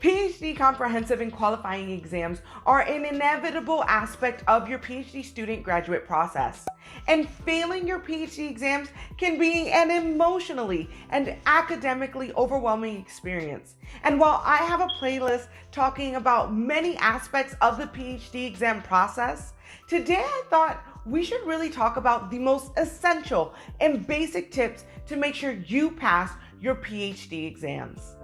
PhD comprehensive and qualifying exams are an inevitable aspect of your PhD student graduate process. And failing your PhD exams can be an emotionally and academically overwhelming experience. And while I have a playlist talking about many aspects of the PhD exam process, today I thought we should really talk about the most essential and basic tips to make sure you pass your PhD exams.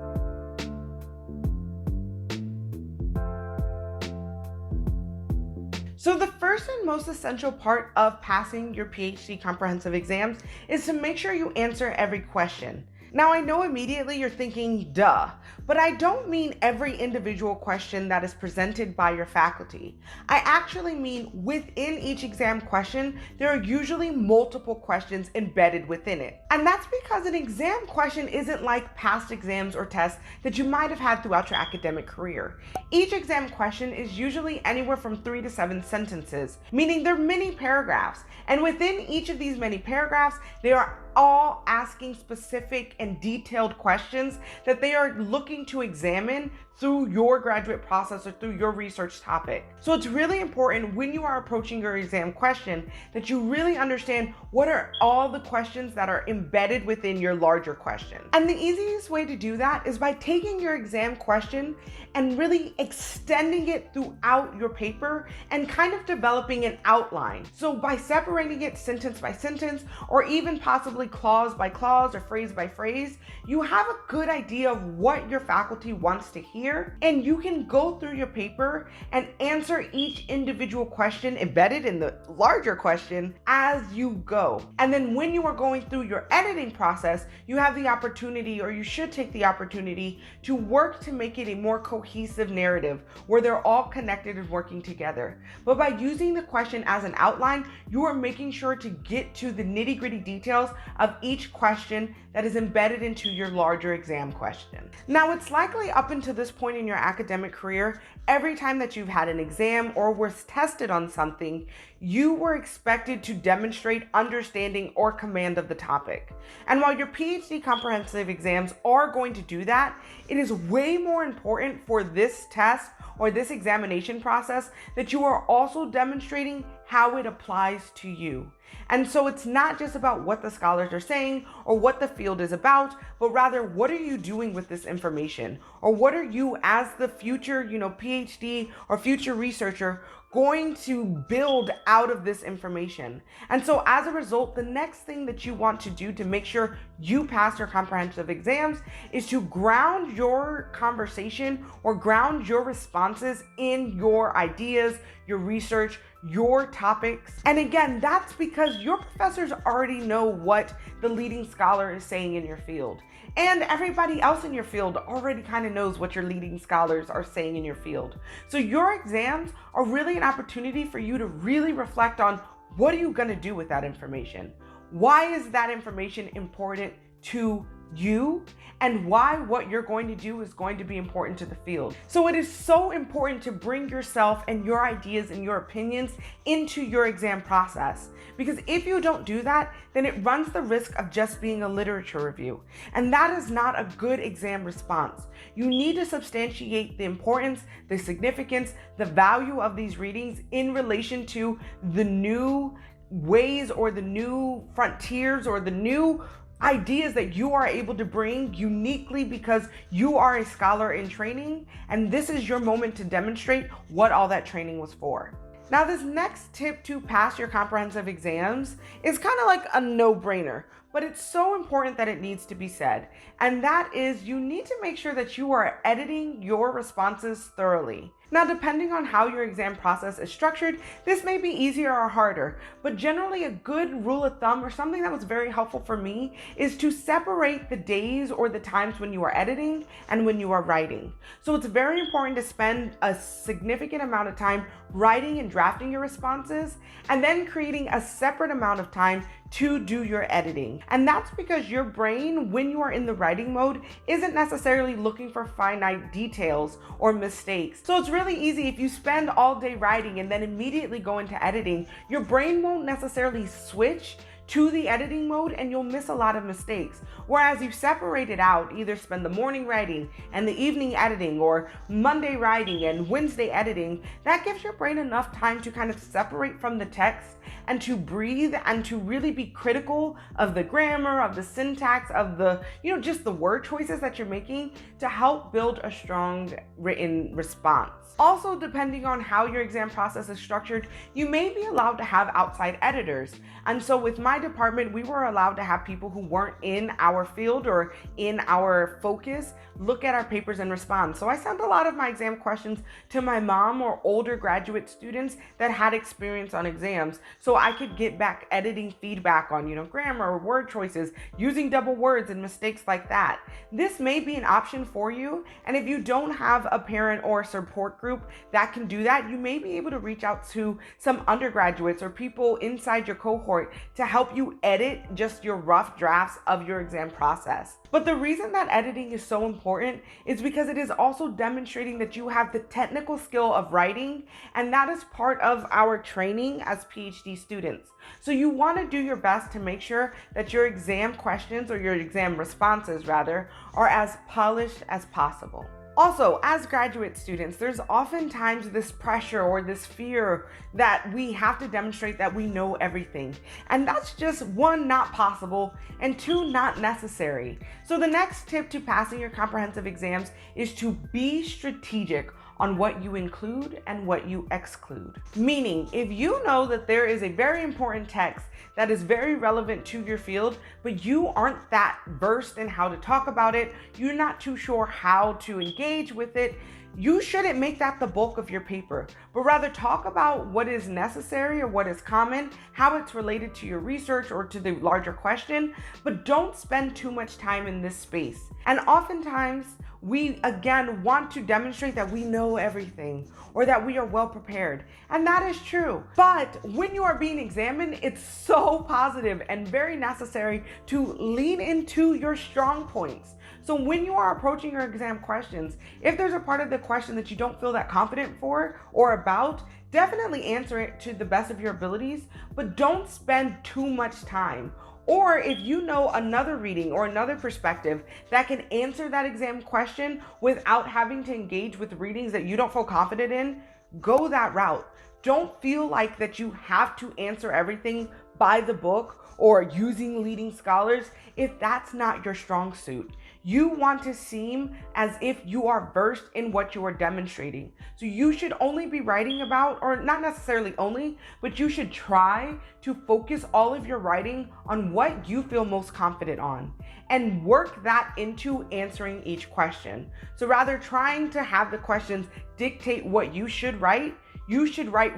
So the first and most essential part of passing your PhD comprehensive exams is to make sure you answer every question. Now I know immediately you're thinking, duh, but I don't mean every individual question that is presented by your faculty. I actually mean within each exam question, there are usually multiple questions embedded within it. And that's because an exam question isn't like past exams or tests that you might have had throughout your academic career. Each exam question is usually anywhere from 3 to 7 sentences, meaning they're mini paragraphs. And within each of these many paragraphs, they are all asking specific and detailed questions that they are looking to examine through your graduate process or through your research topic. So it's really important when you are approaching your exam question that you really understand what are all the questions that are embedded within your larger question. And the easiest way to do that is by taking your exam question and really extending it throughout your paper and kind of developing an outline. So by separating it sentence by sentence, or even possibly clause by clause or phrase by phrase, you have a good idea of what your faculty wants to hear, and you can go through your paper and answer each individual question embedded in the larger question as you go. And then when you are going through your editing process, you have the opportunity, or you should take the opportunity, to work to make it a more cohesive narrative where they're all connected and working together. But by using the question as an outline, you are making sure to get to the nitty-gritty details of each question that is embedded into your larger exam question. Now, it's likely up until this point in your academic career, every time that you've had an exam or was tested on something, you were expected to demonstrate understanding or command of the topic. And while your PhD comprehensive exams are going to do that, it is way more important for this test or this examination process that you are also demonstrating how it applies to you. And so it's not just about what the scholars are saying or what the field is about, but rather what are you doing with this information? Or what are you as the future, PhD or future researcher going to build out of this information? And so as a result, the next thing that you want to do to make sure you pass your comprehensive exams is to ground your conversation or ground your responses in your ideas, your research, your topics. And again, that's because your professors already know what the leading scholar is saying in your field. And everybody else in your field already kind of knows what your leading scholars are saying in your field. So your exams are really an opportunity for you to really reflect on what are you going to do with that information? Why is that information important to you, and why what you're going to do is going to be important to the field. So it is so important to bring yourself and your ideas and your opinions into your exam process, because if you don't do that, then it runs the risk of just being a literature review, and that is not a good exam response. You need to substantiate the importance, the significance, the value of these readings in relation to the new ways or the new frontiers or the new ideas that you are able to bring uniquely because you are a scholar in training, and this is your moment to demonstrate what all that training was for. Now, this next tip to pass your comprehensive exams is kind of like a no-brainer, but it's so important that it needs to be said. And that is, you need to make sure that you are editing your responses thoroughly. Now, depending on how your exam process is structured, this may be easier or harder, but generally a good rule of thumb, or something that was very helpful for me, is to separate the days or the times when you are editing and when you are writing. So it's very important to spend a significant amount of time writing and drafting your responses, and then creating a separate amount of time to do your editing. And that's because your brain, when you are in the writing mode, isn't necessarily looking for finite details or mistakes. So it's really easy if you spend all day writing and then immediately go into editing, your brain won't necessarily switch to the editing mode and you'll miss a lot of mistakes. Whereas you separate it out, either spend the morning writing and the evening editing, or Monday writing and Wednesday editing, that gives your brain enough time to kind of separate from the text and to breathe and to really be critical of the grammar, of the syntax, of the, just the word choices that you're making to help build a strong written response. Also, depending on how your exam process is structured, you may be allowed to have outside editors. And so with my department, we were allowed to have people who weren't in our field or in our focus look at our papers and respond. So I sent a lot of my exam questions to my mom or older graduate students that had experience on exams, so I could get back editing feedback on, grammar or word choices, using double words and mistakes like that. This may be an option for you, and if you don't have a parent or support group that can do that, you may be able to reach out to some undergraduates or people inside your cohort to help you edit just your rough drafts of your exam process. But the reason that editing is so important is because it is also demonstrating that you have the technical skill of writing, and that is part of our training as PhD students. So you want to do your best to make sure that your exam questions, or your exam responses rather, are as polished as possible. Also, as graduate students, there's oftentimes this pressure or this fear that we have to demonstrate that we know everything. And that's just, one, not possible, and two, not necessary. So the next tip to passing your comprehensive exams is to be strategic on what you include and what you exclude. Meaning, if you know that there is a very important text that is very relevant to your field, but you aren't that versed in how to talk about it, you're not too sure how to engage with it, you shouldn't make that the bulk of your paper, but rather talk about what is necessary or what is common, how it's related to your research or to the larger question, but don't spend too much time in this space. And oftentimes, we again want to demonstrate that we know everything or that we are well prepared. And that is true. But when you are being examined, it's so positive and very necessary to lean into your strong points. So when you are approaching your exam questions, if there's a part of the question that you don't feel that confident for or about, definitely answer it to the best of your abilities, but don't spend too much time. Or if you know another reading or another perspective that can answer that exam question without having to engage with readings that you don't feel confident in, go that route. Don't feel like that you have to answer everything by the book or using leading scholars if that's not your strong suit. You want to seem as if you are versed in what you are demonstrating. So you should only be writing about, or not necessarily only, but you should try to focus all of your writing on what you feel most confident on and work that into answering each question. So rather trying to have the questions dictate what you should write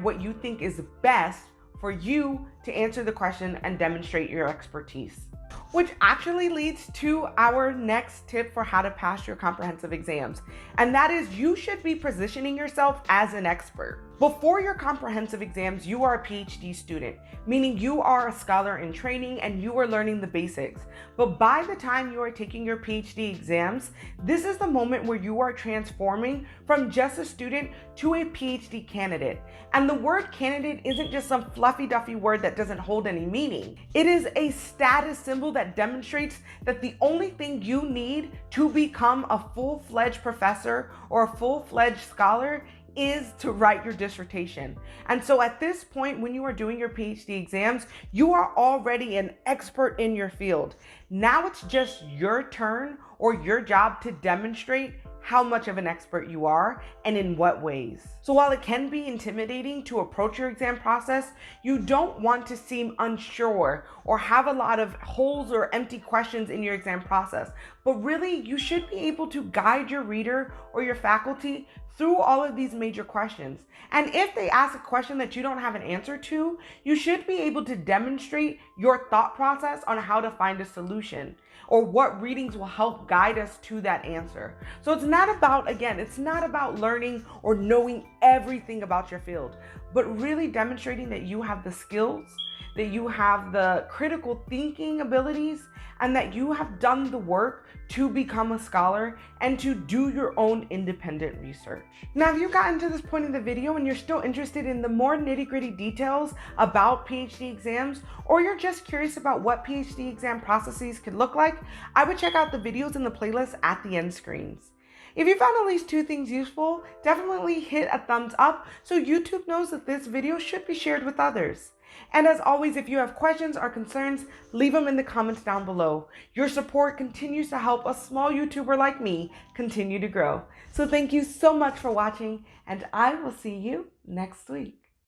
what you think is best for you to answer the question and demonstrate your expertise. Which actually leads to our next tip for how to pass your comprehensive exams. And that is, you should be positioning yourself as an expert. Before your comprehensive exams, you are a PhD student, meaning you are a scholar in training and you are learning the basics. But by the time you are taking your PhD exams, this is the moment where you are transforming from just a student to a PhD candidate. And the word candidate isn't just some fluffy duffy word that doesn't hold any meaning. It is a status symbol that demonstrates that the only thing you need to become a full-fledged professor or a full-fledged scholar is to write your dissertation. And so at this point, when you are doing your PhD exams, you are already an expert in your field. Now it's just your turn or your job to demonstrate how much of an expert you are and in what ways. So while it can be intimidating to approach your exam process, you don't want to seem unsure or have a lot of holes or empty questions in your exam process, but really you should be able to guide your reader or your faculty through all of these major questions. And if they ask a question that you don't have an answer to, you should be able to demonstrate your thought process on how to find a solution or what readings will help guide us to that answer. So it's not about learning or knowing everything about your field, but really demonstrating that you have the skills, that you have the critical thinking abilities, and that you have done the work to become a scholar and to do your own independent research. Now, if you've gotten to this point in the video and you're still interested in the more nitty-gritty details about PhD exams, or you're just curious about what PhD exam processes could look like, I would check out the videos in the playlist at the end screens. If you found at least 2 things useful, definitely hit a thumbs up so YouTube knows that this video should be shared with others. And as always, if you have questions or concerns, leave them in the comments down below. Your support continues to help a small YouTuber like me continue to grow. So thank you so much for watching, and I will see you next week.